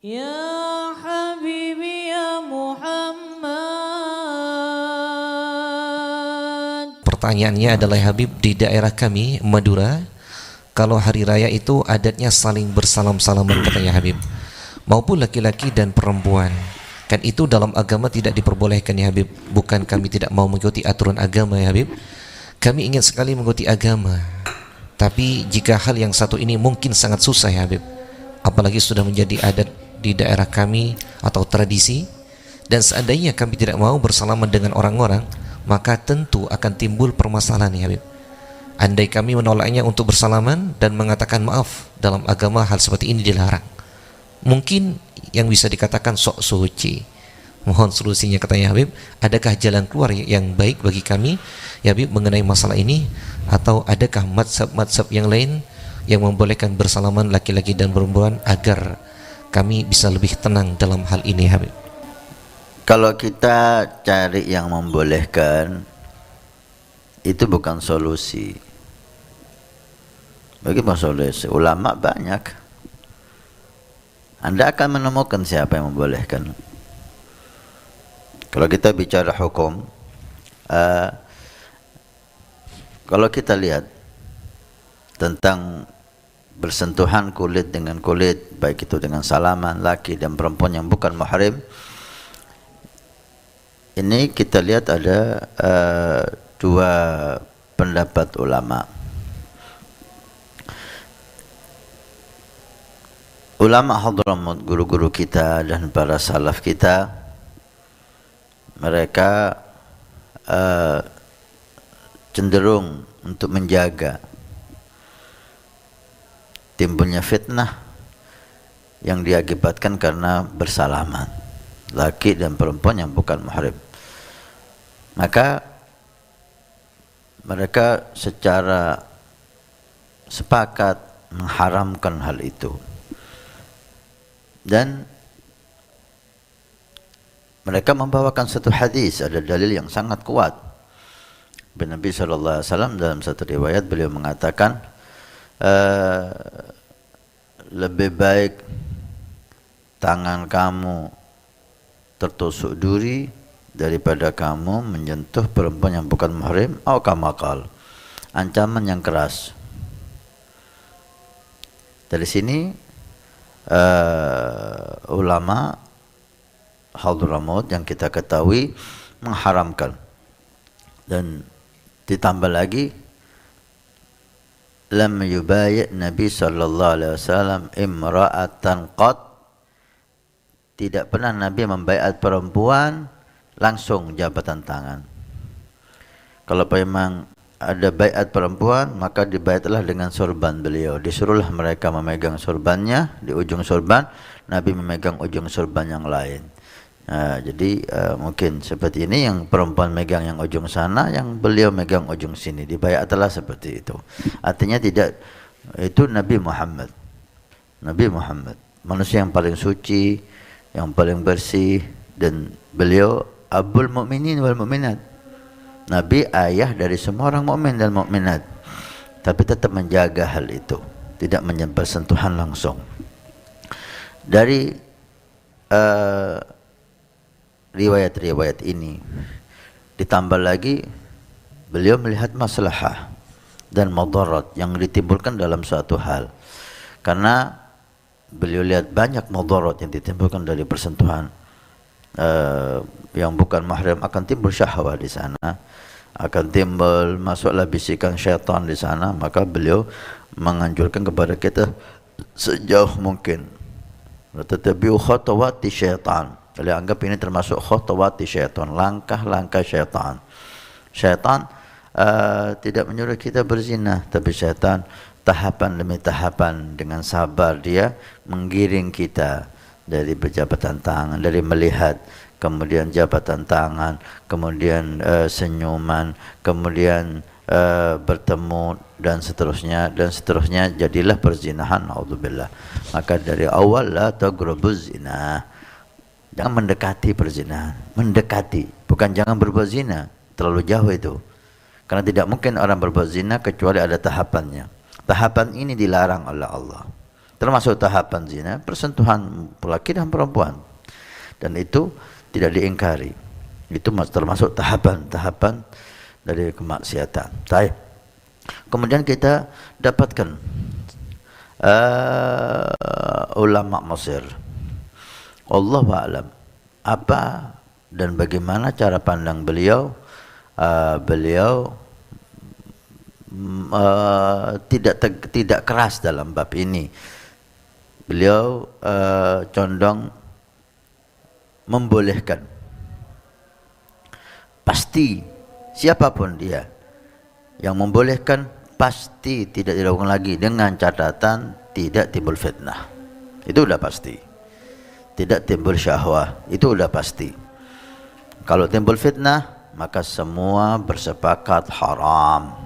Ya Habibi ya Muhammad. Pertanyaannya adalah, Habib, di daerah kami Madura, kalau hari raya itu adatnya saling bersalam-salaman katanya Habib, maupun laki-laki dan perempuan. Kan itu dalam agama tidak diperbolehkan ya Habib. Bukan kami tidak mau mengikuti aturan agama ya Habib, kami ingin sekali mengikuti agama. Tapi jika hal yang satu ini mungkin sangat susah ya Habib, apalagi sudah menjadi adat di daerah kami atau tradisi, dan seandainya kami tidak mau bersalaman dengan orang-orang, maka tentu akan timbul permasalahan ya Habib. Andai kami menolaknya untuk bersalaman dan mengatakan maaf, dalam agama hal seperti ini dilarang, mungkin yang bisa dikatakan sok suci. Mohon solusinya katanya Habib. Adakah jalan keluar yang baik bagi kami ya Habib mengenai masalah ini, atau adakah mazhab-mazhab yang lain yang membolehkan bersalaman laki-laki dan perempuan agar kami bisa lebih tenang dalam hal ini Habib? Kalau kita cari yang membolehkan, itu bukan solusi. Bagaimana solusi? Ulama banyak. Anda akan menemukan siapa yang membolehkan. Kalau kita bicara hukum, kalau kita lihat tentang bersentuhan kulit dengan kulit, baik itu dengan salaman laki dan perempuan yang bukan mahram, ini kita lihat ada dua pendapat ulama. Ulama Hadramut, guru-guru kita dan para salaf kita, mereka cenderung untuk menjaga timbulnya fitnah yang diakibatkan karena bersalaman laki dan perempuan yang bukan mahram. Maka mereka secara sepakat mengharamkan hal itu, dan mereka membawakan satu hadis, ada dalil yang sangat kuat. Nabi SAW dalam satu riwayat beliau mengatakan, lebih baik tangan kamu tertusuk duri daripada kamu menyentuh perempuan yang bukan mahram, atau kamakal, ancaman yang keras. Dari sini ulama Hadramut yang kita ketahui mengharamkan, dan ditambah lagi, lam yubayi' Nabi sallallahu alaihi wasallam imra'atan qat, tidak pernah Nabi membaiat perempuan langsung jabatan tangan. Kalau memang ada baiat perempuan, maka dibaiatlah dengan sorban beliau. Disuruhlah mereka memegang sorbannya, di ujung sorban Nabi memegang ujung sorban yang lain. Jadi mungkin seperti ini, yang perempuan megang yang ujung sana, yang beliau megang ujung sini, dibaiatlah seperti itu. Artinya tidak, itu Nabi Muhammad, manusia yang paling suci, yang paling bersih, dan beliau Abul Mu'minin wal Mu'minat, Nabi ayah dari semua orang mukmin dan mukminat, tapi tetap menjaga hal itu, tidak bersentuhan langsung. Dari riwayat-riwayat ini ditambah lagi, beliau melihat maslahah dan madarat yang ditimbulkan dalam suatu hal, karena beliau lihat banyak madarat yang ditimbulkan dari persentuhan yang bukan mahram. Akan timbul syahwat di sana, akan timbul, masuklah bisikan syaitan di sana. Maka beliau menganjurkan kepada kita sejauh mungkin tetapi khatawati syaitan. Beliau anggap ini termasuk khatawati syaitan, langkah-langkah syaitan. Syaitan tidak menyuruh kita berzina, tapi syaitan tahapan demi tahapan dengan sabar dia menggiring kita dari berjabatan tangan, dari melihat, kemudian jabatan tangan, kemudian senyuman, kemudian bertemu, dan seterusnya, jadilah perzinahan. Naudzubillah. Maka dari awal, la taqrabuz zina, jangan mendekati perzinahan. Mendekati, bukan jangan berbuat zina, terlalu jauh itu, karena tidak mungkin orang berbuat zina kecuali ada tahapannya. Tahapan ini dilarang oleh Allah. termasuk tahapan zina, persentuhan laki dan perempuan, dan itu tidak diingkari. Itu termasuk tahapan-tahapan dari kemaksiatan. Baik. Kemudian kita dapatkan ulama Mesir, Allahu a'lam, apa dan bagaimana cara pandang beliau. Beliau tidak keras dalam bab ini. Beliau condong membolehkan, pasti siapapun dia yang membolehkan pasti tidak dilakukan lagi, dengan catatan tidak timbul fitnah, itu udah pasti. Tidak timbul syahwah, itu udah pasti. Kalau timbul fitnah, maka semua bersepakat haram.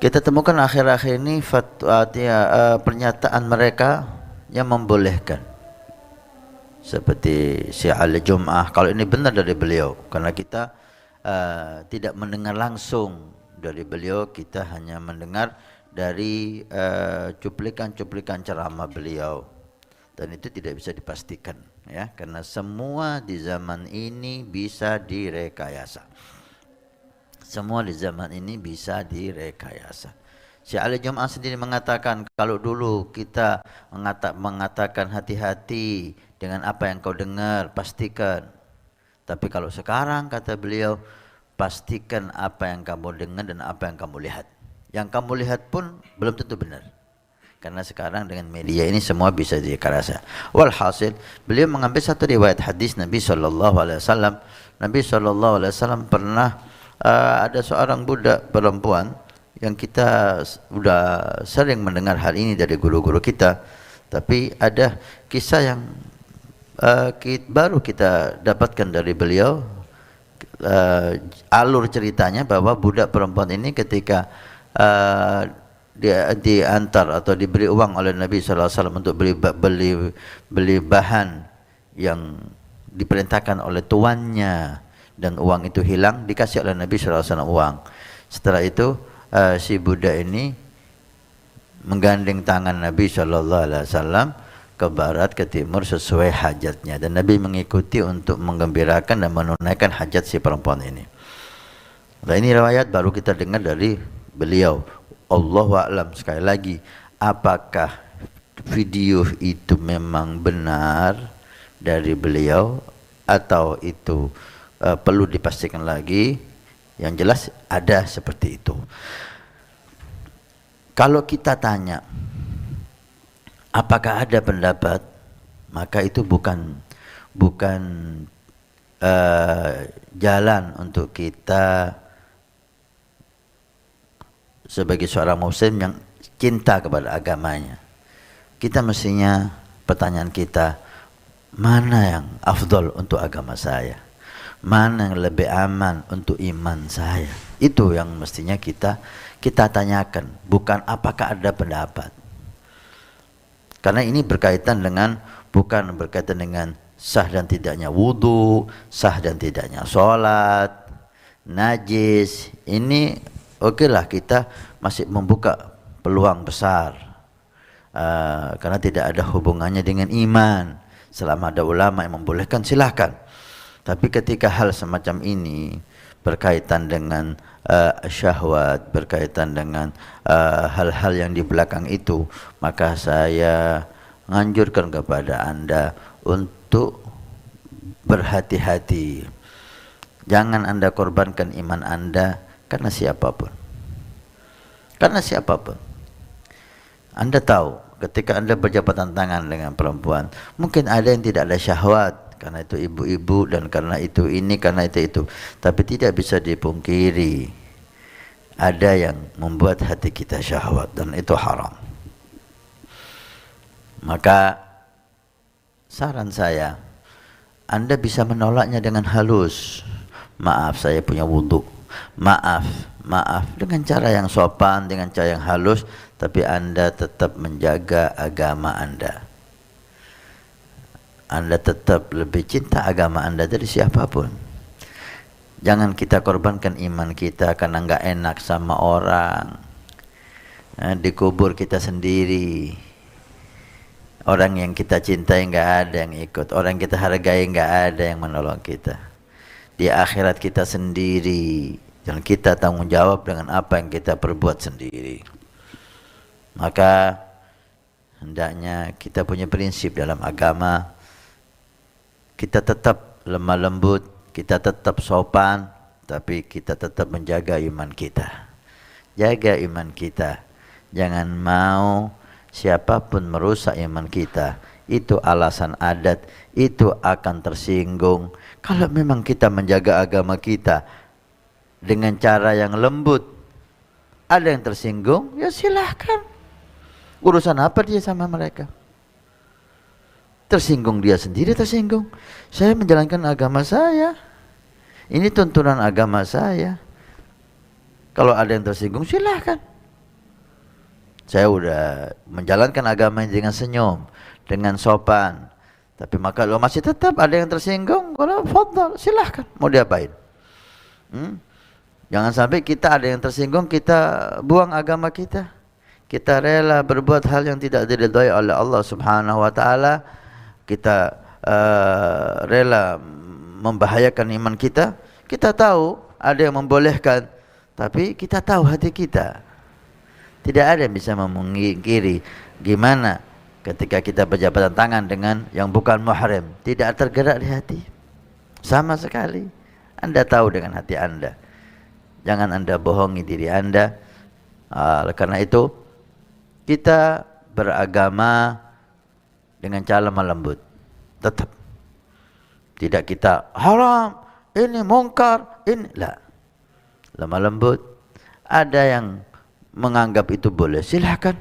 Kita temukan akhir-akhir ini fatwa, pernyataan mereka yang membolehkan, seperti Syekh Al-Jum'ah. Kalau ini benar dari beliau, karena kita tidak mendengar langsung dari beliau, kita hanya mendengar dari cuplikan-cuplikan ceramah beliau, dan itu tidak bisa dipastikan, ya, karena semua di zaman ini bisa direkayasa. Semua di zaman ini bisa direkayasa. Syekh Al-Jum'ah sendiri mengatakan, kalau dulu kita mengatakan hati-hati dengan apa yang kau dengar, pastikan. Tapi kalau sekarang, kata beliau, pastikan apa yang kamu dengar dan apa yang kamu lihat. Yang kamu lihat pun belum tentu benar, karena sekarang dengan media ini semua bisa direkayasa. Walhasil, beliau mengambil satu riwayat hadis Nabi SAW. Nabi SAW pernah ada seorang budak perempuan yang kita sudah sering mendengar hal ini dari guru-guru kita, tapi ada kisah yang baru kita dapatkan dari beliau. Alur ceritanya bahwa budak perempuan ini ketika dia diantar atau diberi uang oleh Nabi SAW untuk beli bahan yang diperintahkan oleh tuannya, dan uang itu hilang, dikasih oleh Nabi SAW uang. Setelah itu si budak ini menggandeng tangan Nabi SAW ke barat, ke timur sesuai hajatnya, dan Nabi mengikuti untuk menggembirakan dan menunaikan hajat si perempuan ini. Nah, ini riwayat baru kita dengar dari beliau. Allahu a'lam, sekali lagi, apakah video itu memang benar dari beliau atau itu perlu dipastikan lagi. Yang jelas ada seperti itu. Kalau kita tanya apakah ada pendapat, maka itu bukan jalan untuk kita sebagai seorang muslim yang cinta kepada agamanya. Kita mestinya, pertanyaan kita, mana yang afdol untuk agama saya, mana yang lebih aman untuk iman saya. Itu yang mestinya kita tanyakan, bukan apakah ada pendapat. Karena ini berkaitan dengan, bukan berkaitan dengan sah dan tidaknya wudu, sah dan tidaknya sholat, najis. Ini okelah, kita masih membuka peluang besar, karena tidak ada hubungannya dengan iman. Selama ada ulama yang membolehkan, silahkan. Tapi ketika hal semacam ini berkaitan dengan syahwat, berkaitan dengan hal-hal yang di belakang itu, maka saya menganjurkan kepada Anda untuk berhati-hati. Jangan Anda korbankan iman Anda karena siapapun. Karena siapapun. Anda tahu ketika Anda berjabatan tangan dengan perempuan, mungkin ada yang tidak ada syahwat, karena itu ibu-ibu, dan karena itu ini, karena itu. Tapi tidak bisa dipungkiri, ada yang membuat hati kita syahwat, dan itu haram. Maka saran saya, Anda bisa menolaknya dengan halus. Maaf, saya punya wudhu. Maaf, dengan cara yang sopan, dengan cara yang halus, tapi Anda tetap menjaga agama Anda. Anda tetap lebih cinta agama Anda dari siapapun. Jangan kita korbankan iman kita karena nggak enak sama orang. dikubur kita sendiri. Orang yang kita cintai nggak ada yang ikut, orang yang kita hargai nggak ada yang menolong kita. Di akhirat kita sendiri, dan kita tanggung jawab dengan apa yang kita perbuat sendiri. Maka hendaknya kita punya prinsip dalam agama, kita tetap lemah lembut, kita tetap sopan, tapi kita tetap menjaga iman kita. Jaga iman kita, jangan mau siapapun merusak iman kita. Itu alasan adat, itu akan tersinggung. Kalau memang kita menjaga agama kita dengan cara yang lembut, ada yang tersinggung, ya silahkan. Urusan apa dia sama mereka? Tersinggung dia sendiri, tersinggung. Saya menjalankan agama saya, ini tuntunan agama saya. Kalau ada yang tersinggung, silahkan. Saya udah menjalankan agama ini dengan senyum, dengan sopan. Tapi maka kalau masih tetap ada yang tersinggung, kalau fadhal, silahkan. Mau diapain? Jangan sampai kita ada yang tersinggung, kita buang agama kita. Kita rela berbuat hal yang tidak diridhai oleh Allah Subhanahu wa taala. Kita rela membahayakan iman kita. Kita tahu ada yang membolehkan, tapi kita tahu hati kita. Tidak ada yang bisa memungkiri gimana ketika kita berjabatan tangan dengan yang bukan muhrim, tidak tergerak di hati sama sekali. Anda tahu dengan hati Anda. Jangan Anda bohongi diri Anda. Karena itu kita beragama dengan cara lemah lembut. Tetap tidak kita haram, ini mungkar, ini lah. Lemah lembut. Ada yang menganggap itu boleh, silahkan.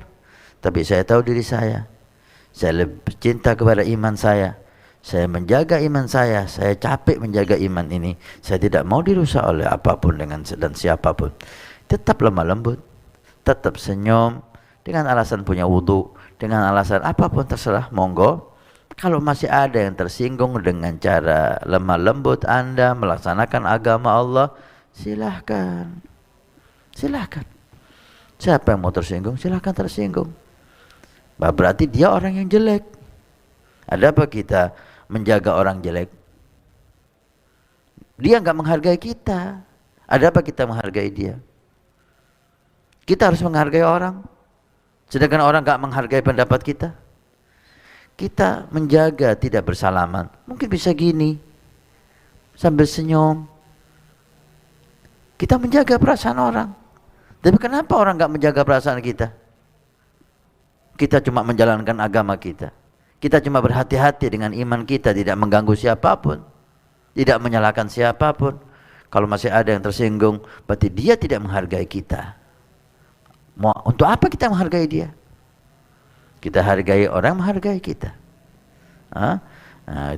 Tapi saya tahu diri saya lebih cinta kepada iman saya menjaga iman saya capek menjaga iman ini. Saya tidak mau dirusak oleh apapun dan siapapun. Tetap lemah lembut, tetap senyum, dengan alasan punya wudu, dengan alasan apapun terserah, monggo. Kalau masih ada yang tersinggung dengan cara lemah lembut Anda melaksanakan agama Allah, silahkan. Silahkan. Siapa yang mau tersinggung, silahkan tersinggung. Berarti dia orang yang jelek. Ada apa kita menjaga orang jelek? Dia nggak menghargai kita. Ada apa kita menghargai dia? Kita harus menghargai orang. Sedangkan orang nggak menghargai pendapat kita. Kita menjaga tidak bersalaman. Mungkin bisa gini, sambil senyum. Kita menjaga perasaan orang. Tapi kenapa orang nggak menjaga perasaan kita? Kita cuma menjalankan agama kita. Kita cuma berhati-hati dengan iman kita, tidak mengganggu siapapun, tidak menyalahkan siapapun. Kalau masih ada yang tersinggung, berarti dia tidak menghargai kita. Untuk apa kita menghargai dia? Kita hargai orang menghargai kita.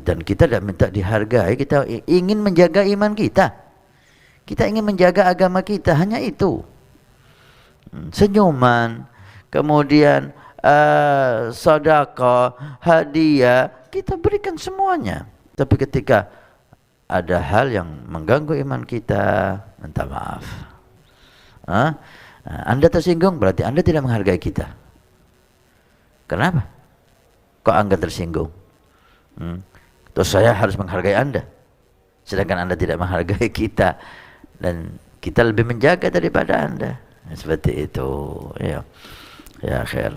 Dan kita tidak minta dihargai, kita ingin menjaga iman kita. Kita ingin menjaga agama kita, hanya itu. Senyuman, kemudian sedekah, hadiah, kita berikan semuanya. Tapi ketika ada hal yang mengganggu iman kita, minta maaf. Anda tersinggung berarti Anda tidak menghargai kita. Kenapa? Kok Anda tersinggung? Terus saya harus menghargai Anda, sedangkan Anda tidak menghargai kita, dan kita lebih menjaga daripada Anda. Seperti itu, ya, ya khair.